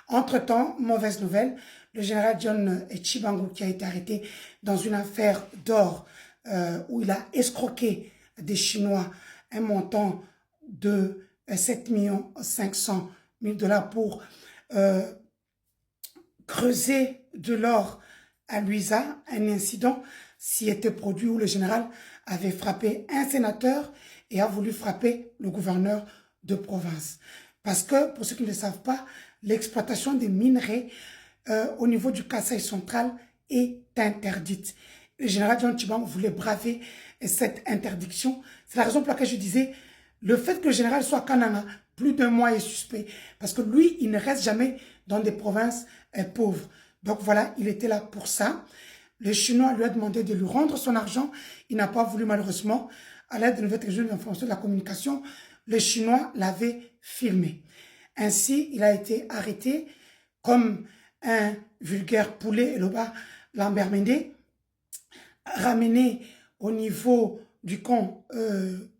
Entre-temps, mauvaise nouvelle, le général John Tchibangu qui a été arrêté dans une affaire d'or où il a escroqué des Chinois un montant de 7 500 000 dollars pour creuser de l'or à Luisa. Un incident s'y était produit où le général avait frappé un sénateur et a voulu frapper le gouverneur de province. Parce que, pour ceux qui ne le savent pas, l'exploitation des minerais au niveau du Kasaï central est interdite. Le général John Tchibangu voulait braver cette interdiction. C'est la raison pour laquelle je disais, le fait que le général soit à Kananga, plus d'un mois est suspect. Parce que lui, il ne reste jamais dans des provinces pauvres. Donc voilà, il était là pour ça. Le Chinois lui a demandé de lui rendre son argent. Il n'a pas voulu malheureusement. À l'aide de nouvelles technologies d'information de la communication, le Chinois l'avait filmé. Ainsi, il a été arrêté comme un vulgaire poulet et Loba Lambert Mende, ramené au niveau du camp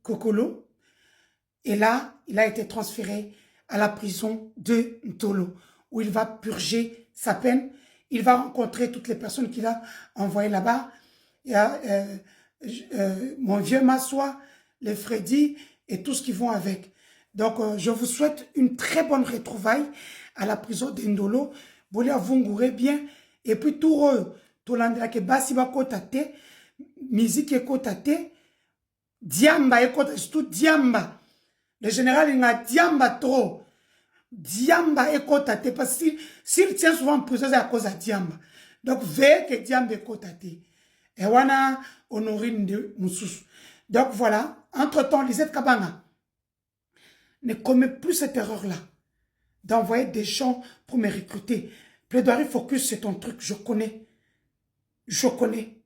Kokolo. Et là, il a été transféré à la prison de Ntolo, où il va purger sa peine. Il va rencontrer toutes les personnes qu'il a envoyées là-bas. Il y a mon vieux Massoua, les Freddy et tout ce qui vont avec. Donc, je vous souhaite une très bonne retrouvaille à la prison d'Indolo. Vous voulez vous bien. Et puis, tout l'endroit que Bassiba Kotate, musique et Kotate, Diamba et Kotate, c'est tout Diamba. Le général, il a Diamba trop. Diamba et Kotate, parce s'il tient souvent en prison, c'est à cause de Diamba. Donc, veillez que Diamba et Kotate. Et wana honorine de Moussous. Donc, voilà. Entre-temps, Lisette Kabanga ne commet plus cette erreur-là d'envoyer des gens pour me recruter. Plaidoirie Focus, c'est ton truc, je connais. Je connais.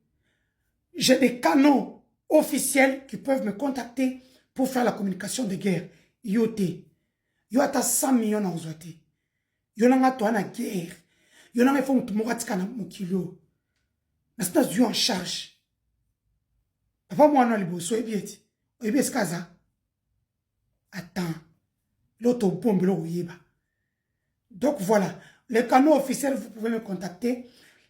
J'ai des canaux officiels qui peuvent me contacter pour faire la communication de guerre. Yote. Yota 100 millions en Ozwate. Yonanga toi na guerre. Yonanga faut moumouratika na mukilo. N'est-ce pas Dieu en charge? Papa moi non liboso ebieti. Ebieti kaza. Attends. L'autre bombe l'eau yeba. Donc voilà. Les canaux officiels, vous pouvez me contacter.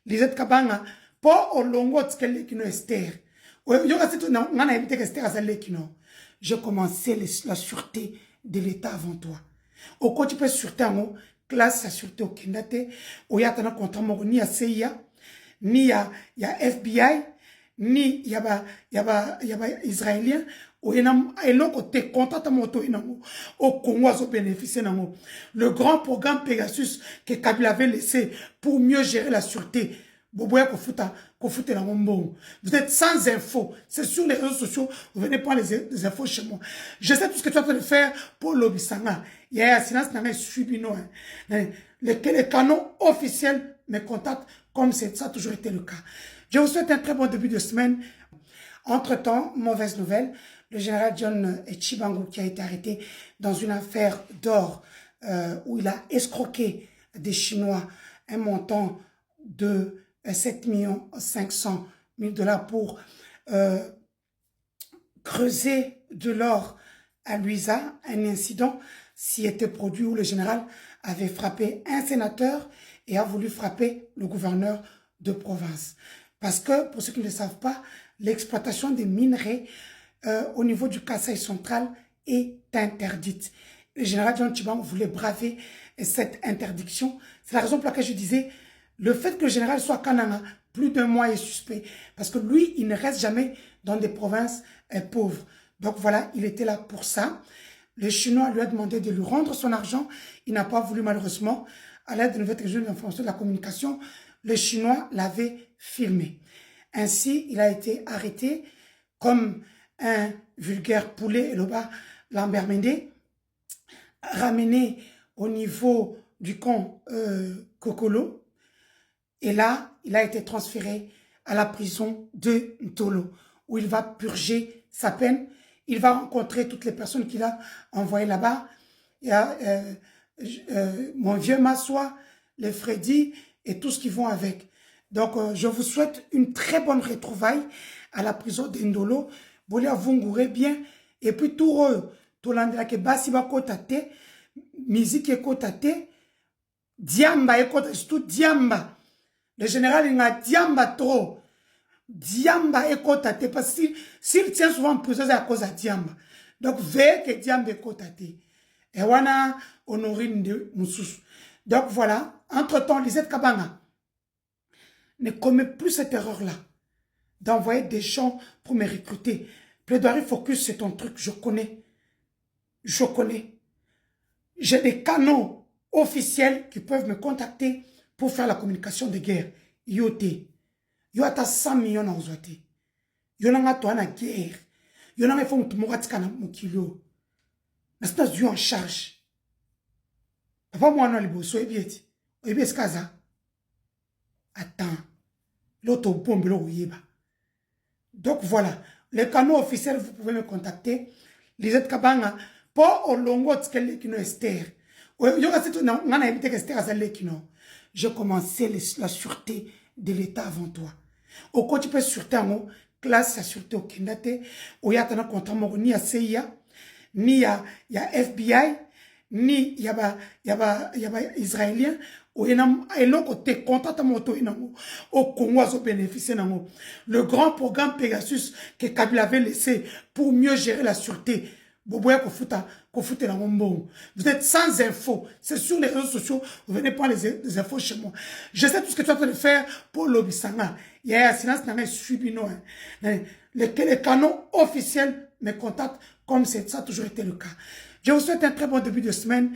Lisette Kabanga. Pas au longo de kino Esther. J'ai commencé la sûreté de l'État avant toi. Au côté de sûreté, classe la sûreté au Kendate, où il y a un contrat ni à CIA, ni à FBI, ni y a Israélien, où il y a un côté contrat au Congo à bénéficier. Le grand programme Pegasus que Kabila avait laissé pour mieux gérer la sûreté. Vous êtes sans infos. C'est sur les réseaux sociaux. Vous venez prendre les infos chez moi. Je sais tout ce que tu es en train de faire pour l'Obisanga. Il y a un silence dans les subino. Les canaux officiels me contactent comme ça a toujours été le cas. Je vous souhaite un très bon début de semaine. Entre-temps, mauvaise nouvelle, le général John Tchibangu qui a été arrêté dans une affaire d'or où il a escroqué des Chinois un montant de 7 500 000 dollars pour creuser de l'or à Luisa. Un incident s'y était produit où le général avait frappé un sénateur et a voulu frapper le gouverneur de province. Parce que, pour ceux qui ne le savent pas, l'exploitation des minerais au niveau du Kasaï central est interdite. Le général John Tchibangu voulait braver cette interdiction. C'est la raison pour laquelle je disais, le fait que le général soit à Kananga, plus d'un mois est suspect. Parce que lui, il ne reste jamais dans des provinces pauvres. Donc voilà, il était là pour ça. Le Chinois lui a demandé de lui rendre son argent. Il n'a pas voulu malheureusement. À l'aide de nouvelles technologies d'information de la communication, le Chinois l'avait filmé. Ainsi, il a été arrêté comme un vulgaire poulet et Loba Lambert Mende, ramené au niveau du camp Kokolo. Et là, il a été transféré à la prison de Ntolo, où il va purger sa peine. Il va rencontrer toutes les personnes qu'il a envoyées là-bas. Il y a mon vieux Massoua, les Freddy et tout ce qui vont avec. Donc, je vous souhaite une très bonne retrouvaille à la prison d'Indolo. Vous voulez vous bien. Et puis, tout l'endroit que Bassiba Kotate, musique et Kotate, Diamba écoute, surtout Diamba. Le général, il a Diamba trop. Diamba écoute, parce que s'il tient souvent en prison, c'est à cause de Diamba. Donc, veillez que Diamba écoute. Et wana honorine de Moussous. Donc, voilà. Entre-temps, Lisette Kabanga ne commet plus cette erreur-là. D'envoyer des gens pour me recruter. Plaidoirie Focus, c'est ton truc, je connais. Je connais. J'ai des canaux officiels qui peuvent me contacter pour faire la communication de guerre. Yote. Yota 100 millions en zote. Yonanga toi na guerre. Yonanga faut mouratika na mukilo. Nasta zu en charge. Papa moi non liboso ebieti. Ebies kaza. Attends. L'autre bombe lo yeba. Donc voilà. Les canaux officiels, vous pouvez me contacter. Lisette Kabanga. Pour au longo de kino Esther. J'ai commencé la sûreté de l'État avant toi. Au côté de sûreté en classe la sûreté au Kendate, où il y a un contrat ni à CIA, ni à FBI, ni il y a Israélien, où il y a un côté contrat moto au Congo à bénéficier le grand programme Pegasus que Kabila avait laissé pour mieux gérer la sûreté. Vous êtes sans infos. C'est sur les réseaux sociaux. Vous venez prendre les infos chez moi. Je sais tout ce que tu es en train de faire pour l'Obisanga. Il y a un silence dans les subino. Les canaux officiels me contactent comme ça a toujours été le cas. Je vous souhaite un très bon début de semaine.